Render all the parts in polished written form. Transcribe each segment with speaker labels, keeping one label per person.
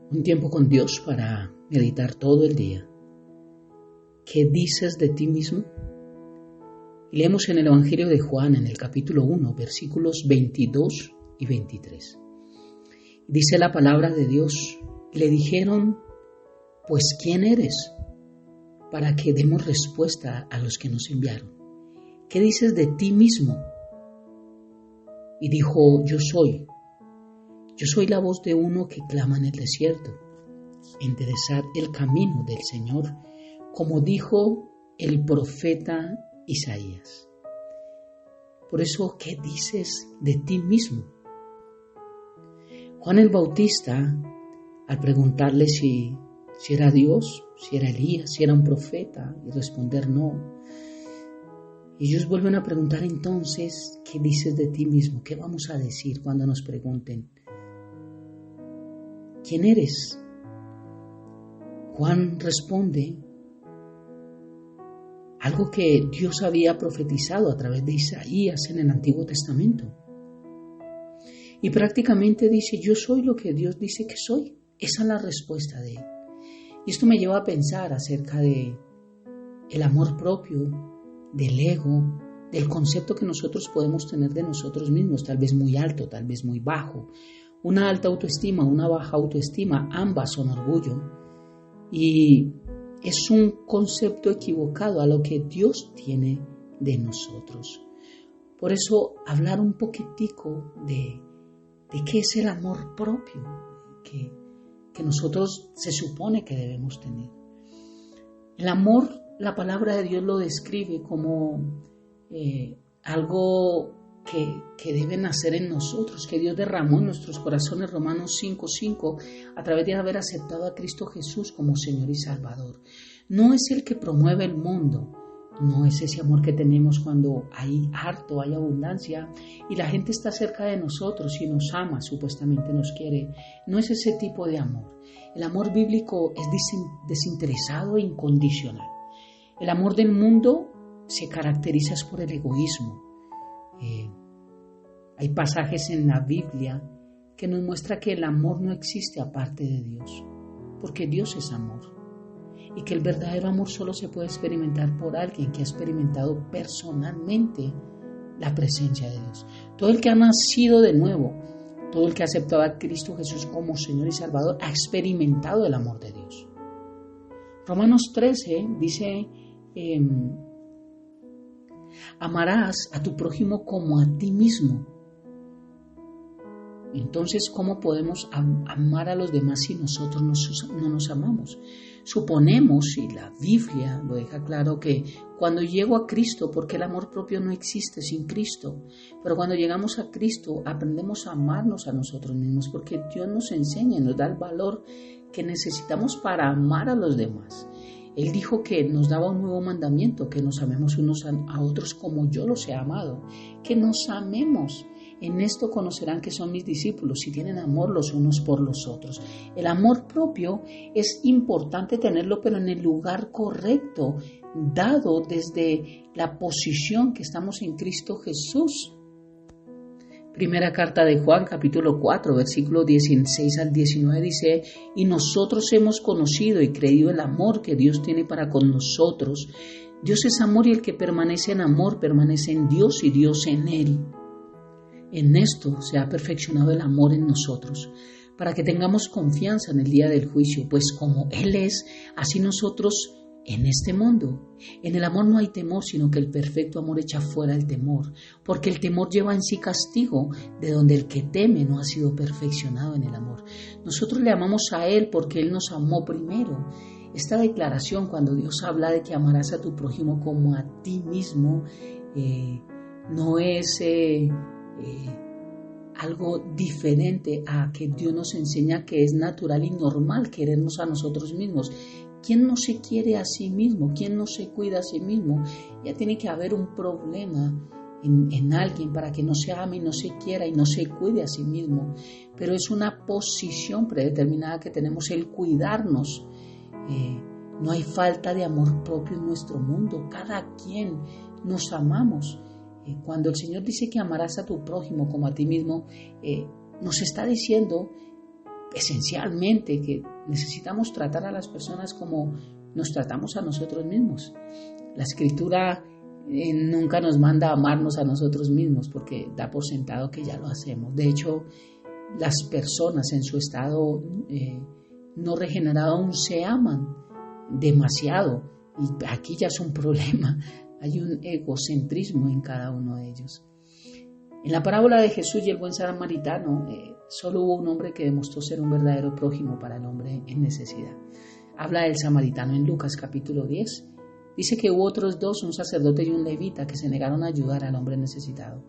Speaker 1: Un tiempo con Dios para meditar todo el día. ¿Qué dices de ti mismo? Y leemos en el Evangelio de Juan, en el capítulo 1, versículos 22 y 23. Dice la palabra de Dios, le dijeron, pues ¿quién eres? Para que demos respuesta a los que nos enviaron. ¿Qué dices de ti mismo? Y dijo, yo soy la voz de uno que clama en el desierto, enderezad el camino del Señor, como dijo el profeta Isaías. Por eso, ¿qué dices de ti mismo? Juan el Bautista, al preguntarle si era Dios, si era Elías, si era un profeta, y responder no, ellos vuelven a preguntar entonces, ¿qué dices de ti mismo? ¿Qué vamos a decir cuando nos pregunten? ¿Quién eres? Juan responde algo que Dios había profetizado a través de Isaías en el Antiguo Testamento. Y prácticamente dice, yo soy lo que Dios dice que soy. Esa es la respuesta de él. Y esto me lleva a pensar acerca de el amor propio, del ego, del concepto que nosotros podemos tener de nosotros mismos, tal vez muy alto, tal vez muy bajo. Una alta autoestima, una baja autoestima, ambas son orgullo. Y es un concepto equivocado a lo que Dios tiene de nosotros. Por eso, hablar un poquitico de qué es el amor propio que nosotros se supone que debemos tener. El amor, la palabra de Dios lo describe como algo que debe nacer en nosotros, que Dios derramó en nuestros corazones, Romanos 5:5, a través de haber aceptado a Cristo Jesús como Señor y Salvador. No es el que promueve el mundo, no es ese amor que tenemos cuando hay harto, hay abundancia y la gente está cerca de nosotros y nos ama, supuestamente nos quiere. No es ese tipo de amor. El amor bíblico es desinteresado e incondicional. El amor del mundo se caracteriza por el egoísmo. Hay pasajes en la Biblia que nos muestra que el amor no existe aparte de Dios, porque Dios es amor y que el verdadero amor solo se puede experimentar por alguien que ha experimentado personalmente la presencia de Dios. Todo el que ha nacido de nuevo, todo el que ha aceptado a Cristo Jesús como Señor y Salvador, ha experimentado el amor de Dios. Romanos 13 dice, amarás a tu prójimo como a ti mismo. Entonces, ¿cómo podemos amar a los demás si nosotros no nos amamos? Suponemos, y la Biblia lo deja claro, que cuando llego a Cristo, porque el amor propio no existe sin Cristo, pero cuando llegamos a Cristo aprendemos a amarnos a nosotros mismos, porque Dios nos enseña y nos da el valor que necesitamos para amar a los demás. Él dijo que nos daba un nuevo mandamiento, que nos amemos unos a otros como yo los he amado, que nos amemos. En esto conocerán que son mis discípulos, si tienen amor los unos por los otros. El amor propio es importante tenerlo, pero en el lugar correcto, dado desde la posición que estamos en Cristo Jesús. Primera carta de Juan, capítulo 4, versículo 16 al 19 dice, y nosotros hemos conocido y creído el amor que Dios tiene para con nosotros. Dios es amor y el que permanece en amor permanece en Dios y Dios en él. En esto se ha perfeccionado el amor en nosotros, para que tengamos confianza en el día del juicio, pues como Él es, así nosotros en este mundo. En el amor no hay temor, sino que el perfecto amor echa fuera el temor, porque el temor lleva en sí castigo, de donde el que teme no ha sido perfeccionado en el amor. Nosotros le amamos a Él porque Él nos amó primero. Esta declaración, cuando Dios habla de que amarás a tu prójimo como a ti mismo, no es algo diferente a que Dios nos enseña que es natural y normal querernos a nosotros mismos. ¿Quién no se quiere a sí mismo? ¿Quién no se cuida a sí mismo? Ya tiene que haber un problema en alguien para que no se ame y no se quiera y no se cuide a sí mismo. Pero es una posición predeterminada que tenemos, el cuidarnos. No hay falta de amor propio en nuestro mundo. Cada quien nos amamos. Cuando el Señor dice que amarás a tu prójimo como a ti mismo, nos está diciendo esencialmente que necesitamos tratar a las personas como nos tratamos a nosotros mismos. La Escritura nunca nos manda a amarnos a nosotros mismos porque da por sentado que ya lo hacemos. De hecho, las personas en su estado no regenerado aún se aman demasiado y aquí ya es un problema. Hay un egocentrismo en cada uno de ellos. En la parábola de Jesús y el buen samaritano, solo hubo un hombre que demostró ser un verdadero prójimo para el hombre en necesidad. Habla del samaritano en Lucas capítulo 10. Dice que hubo otros dos, un sacerdote y un levita, que se negaron a ayudar al hombre necesitado.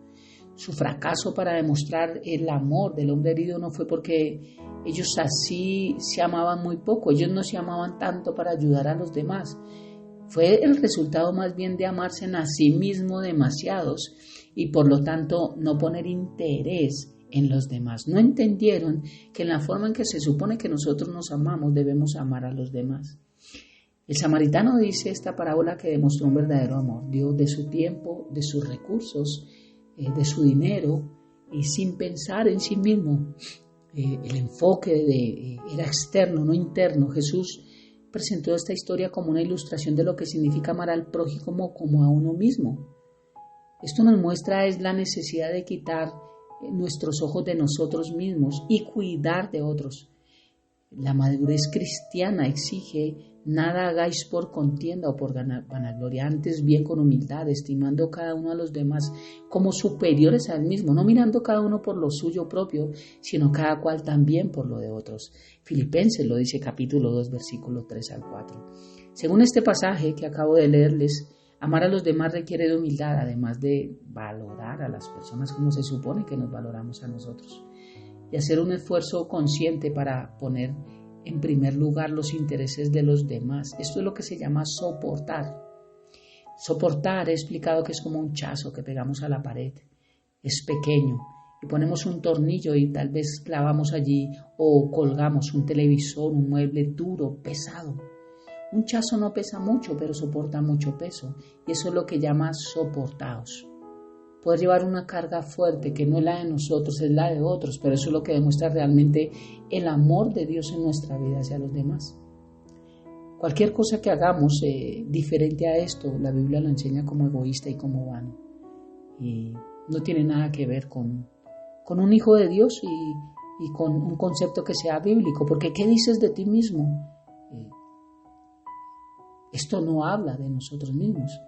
Speaker 1: Su fracaso para demostrar el amor del hombre herido no fue porque ellos así se amaban muy poco, ellos no se amaban tanto para ayudar a los demás. Fue el resultado más bien de amarse a sí mismo demasiados y por lo tanto no poner interés en los demás. No entendieron que en la forma en que se supone que nosotros nos amamos debemos amar a los demás. El samaritano dice esta parábola que demostró un verdadero amor. Dio de su tiempo, de sus recursos, de su dinero y sin pensar en sí mismo. El enfoque era externo, no interno. Jesús presentó esta historia como una ilustración de lo que significa amar al prójimo como a uno mismo. Esto nos muestra es la necesidad de quitar nuestros ojos de nosotros mismos y cuidar de otros. La madurez cristiana exige: nada hagáis por contienda o por vanagloria, antes bien con humildad, estimando cada uno a los demás como superiores al mismo, no mirando cada uno por lo suyo propio, sino cada cual también por lo de otros. Filipenses lo dice capítulo 2, versículo 3 al 4. Según este pasaje que acabo de leerles, amar a los demás requiere de humildad, además de valorar a las personas como se supone que nos valoramos a nosotros, y hacer un esfuerzo consciente para poner en primer lugar los intereses de los demás. Esto es lo que se llama soportar. Soportar, he explicado que es como un chazo que pegamos a la pared. Es pequeño y ponemos un tornillo y tal vez clavamos allí o colgamos un televisor, un mueble duro, pesado. Un chazo no pesa mucho, pero soporta mucho peso y eso es lo que llama soportaos. Poder llevar una carga fuerte que no es la de nosotros, es la de otros, pero eso es lo que demuestra realmente el amor de Dios en nuestra vida hacia los demás. Cualquier cosa que hagamos diferente a esto, la Biblia lo enseña como egoísta y como vano. Y no tiene nada que ver con un hijo de Dios y con un concepto que sea bíblico, porque ¿qué dices de ti mismo? Esto no habla de nosotros mismos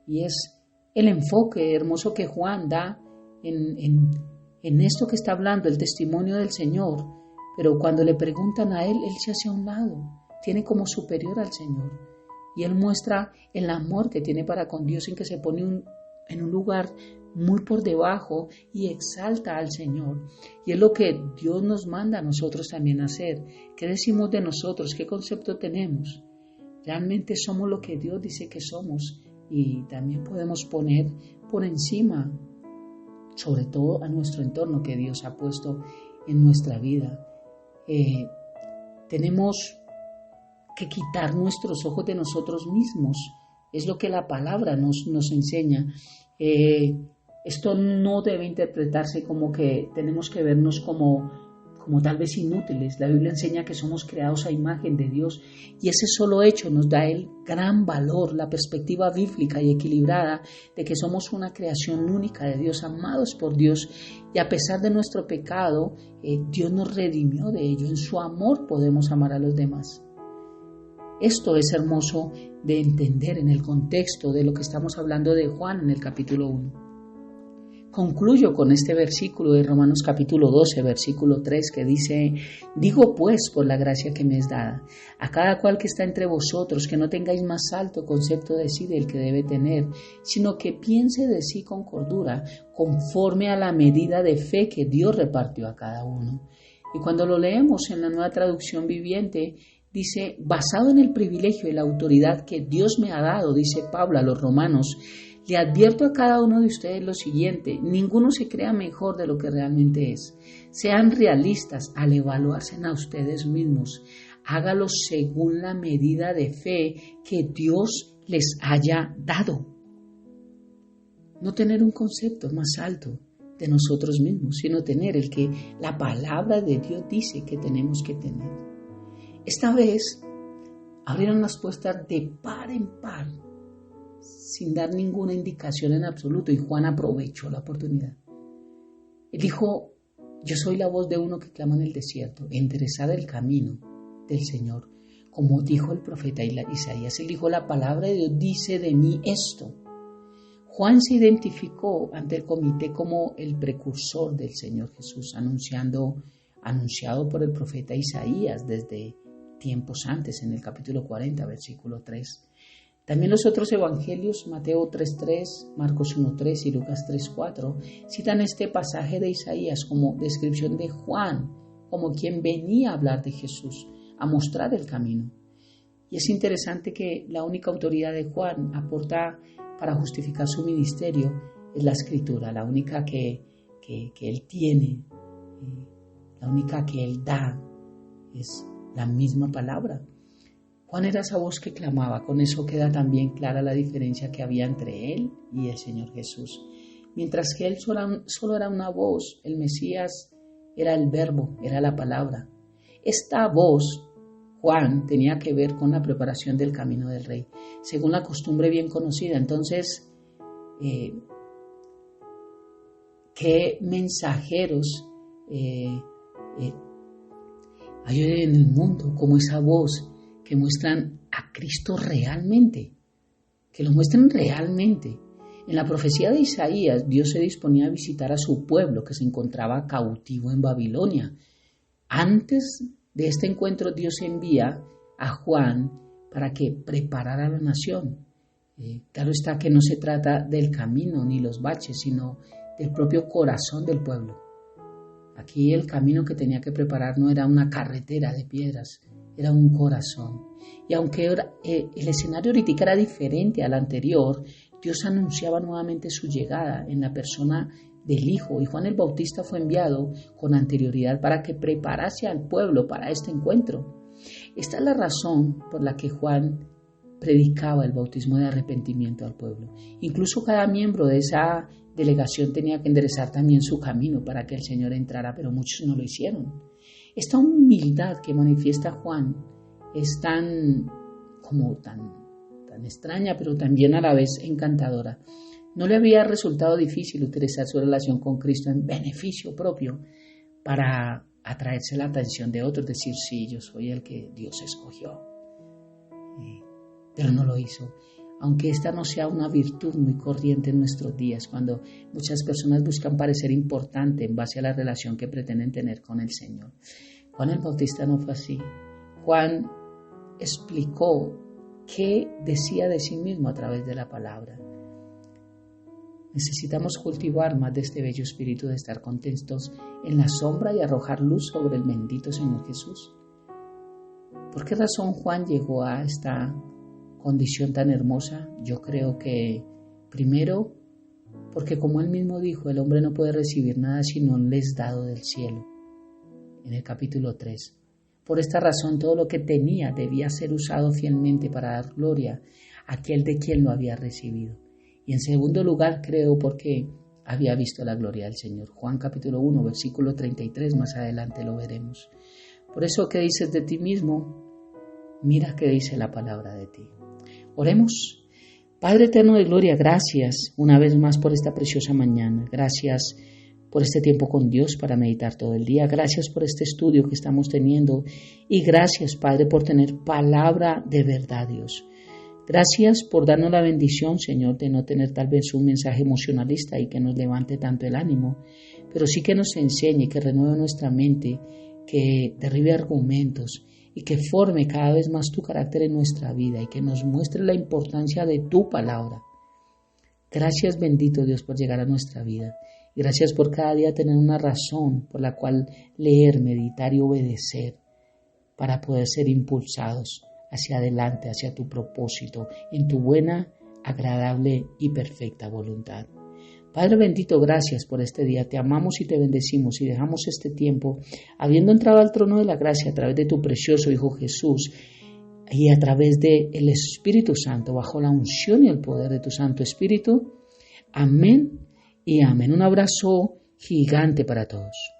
Speaker 1: y es el enfoque hermoso que Juan da en esto que está hablando, el testimonio del Señor, pero cuando le preguntan a él se hace a un lado, tiene como superior al Señor y él muestra el amor que tiene para con Dios en que se pone en un lugar muy por debajo y exalta al Señor. Y es lo que Dios nos manda a nosotros también hacer. ¿Qué decimos de nosotros? ¿Qué concepto tenemos? ¿Realmente somos lo que Dios dice que somos? Y también podemos poner por encima, sobre todo a nuestro entorno que Dios ha puesto en nuestra vida. Tenemos que quitar nuestros ojos de nosotros mismos. Es lo que la palabra nos enseña. Esto no debe interpretarse como que tenemos que vernos como tal vez inútiles. La Biblia enseña que somos creados a imagen de Dios y ese solo hecho nos da el gran valor, la perspectiva bíblica y equilibrada de que somos una creación única de Dios, amados por Dios y a pesar de nuestro pecado, Dios nos redimió de ello. En su amor podemos amar a los demás. Esto es hermoso de entender en el contexto de lo que estamos hablando de Juan en el capítulo 1. Concluyo con este versículo de Romanos capítulo 12, versículo 3, que dice: digo pues, por la gracia que me es dada, a cada cual que está entre vosotros, que no tengáis más alto concepto de sí del que debe tener, sino que piense de sí con cordura, conforme a la medida de fe que Dios repartió a cada uno. Y cuando lo leemos en la Nueva Traducción Viviente, dice: basado en el privilegio y la autoridad que Dios me ha dado, dice Pablo a los romanos, le advierto a cada uno de ustedes lo siguiente: ninguno se crea mejor de lo que realmente es. Sean realistas al evaluarse a ustedes mismos. Hágalo según la medida de fe que Dios les haya dado. No tener un concepto más alto de nosotros mismos, sino tener el que la palabra de Dios dice que tenemos que tener. Esta vez abrieron las puertas de par en par, sin dar ninguna indicación en absoluto, y Juan aprovechó la oportunidad. Él dijo: yo soy la voz de uno que clama en el desierto, enderezad el camino del Señor. Como dijo el profeta Isaías, él dijo: la palabra de Dios dice de mí esto. Juan se identificó ante el comité como el precursor del Señor Jesús, anunciado por el profeta Isaías desde tiempos antes, en el capítulo 40, versículo 3. También los otros evangelios, Mateo 3.3, Marcos 1.3 y Lucas 3.4, citan este pasaje de Isaías como descripción de Juan, como quien venía a hablar de Jesús, a mostrar el camino. Y es interesante que la única autoridad de Juan aporta para justificar su ministerio es la Escritura, la única que él tiene, la única que él da es la misma palabra. Juan era esa voz que clamaba. Con eso queda también clara la diferencia que había entre él y el Señor Jesús. Mientras que él solo era una voz, el Mesías era el verbo, era la palabra. Esta voz, Juan, tenía que ver con la preparación del camino del Rey, según la costumbre bien conocida. Entonces, ¿qué mensajeros hay en el mundo como esa voz que muestran a Cristo realmente, que lo muestran realmente? En la profecía de Isaías, Dios se disponía a visitar a su pueblo que se encontraba cautivo en Babilonia. Antes de este encuentro, Dios envía a Juan para que preparara a la nación. Claro está que no se trata del camino ni los baches, sino del propio corazón del pueblo. Aquí el camino que tenía que preparar no era una carretera de piedras, era un corazón. Y aunque el escenario ahorita era diferente al anterior, Dios anunciaba nuevamente su llegada en la persona del Hijo, y Juan el Bautista fue enviado con anterioridad para que preparase al pueblo para este encuentro. Esta es la razón por la que Juan predicaba el bautismo de arrepentimiento al pueblo. Incluso cada miembro de esa delegación tenía que enderezar también su camino para que el Señor entrara, pero muchos no lo hicieron. Esta humildad que manifiesta Juan es tan extraña, pero también a la vez encantadora. No le había resultado difícil utilizar su relación con Cristo en beneficio propio para atraerse la atención de otros, decir: sí, yo soy el que Dios escogió. Pero no lo hizo. Aunque esta no sea una virtud muy corriente en nuestros días, cuando muchas personas buscan parecer importante en base a la relación que pretenden tener con el Señor. Juan el Bautista no fue así. Juan explicó qué decía de sí mismo a través de la palabra. Necesitamos cultivar más de este bello espíritu de estar contentos en la sombra y arrojar luz sobre el bendito Señor Jesús. ¿Por qué razón Juan llegó a esta condición tan hermosa? Yo creo que primero, porque como él mismo dijo, el hombre no puede recibir nada si no le es dado del cielo, en el capítulo 3. Por esta razón, todo lo que tenía debía ser usado fielmente para dar gloria a aquel de quien lo había recibido. Y en segundo lugar, creo porque había visto la gloria del Señor. Juan capítulo 1, versículo 33, más adelante lo veremos. Por eso, ¿qué dices de ti mismo? Mira qué dice la palabra de ti. Oremos. Padre eterno de gloria, gracias una vez más por esta preciosa mañana. Gracias por este tiempo con Dios para meditar todo el día. Gracias por este estudio que estamos teniendo. Y gracias, Padre, por tener palabra de verdad, Dios. Gracias por darnos la bendición, Señor, de no tener tal vez un mensaje emocionalista y que nos levante tanto el ánimo, pero sí que nos enseñe, que renueve nuestra mente, que derribe argumentos y que forme cada vez más tu carácter en nuestra vida y que nos muestre la importancia de tu palabra. Gracias, bendito Dios, por llegar a nuestra vida. Gracias por cada día tener una razón por la cual leer, meditar y obedecer para poder ser impulsados hacia adelante, hacia tu propósito, en tu buena, agradable y perfecta voluntad. Padre bendito, gracias por este día. Te amamos y te bendecimos y dejamos este tiempo, habiendo entrado al trono de la gracia a través de tu precioso Hijo Jesús y a través del Espíritu Santo, bajo la unción y el poder de tu Santo Espíritu. Amén y amén. Un abrazo gigante para todos.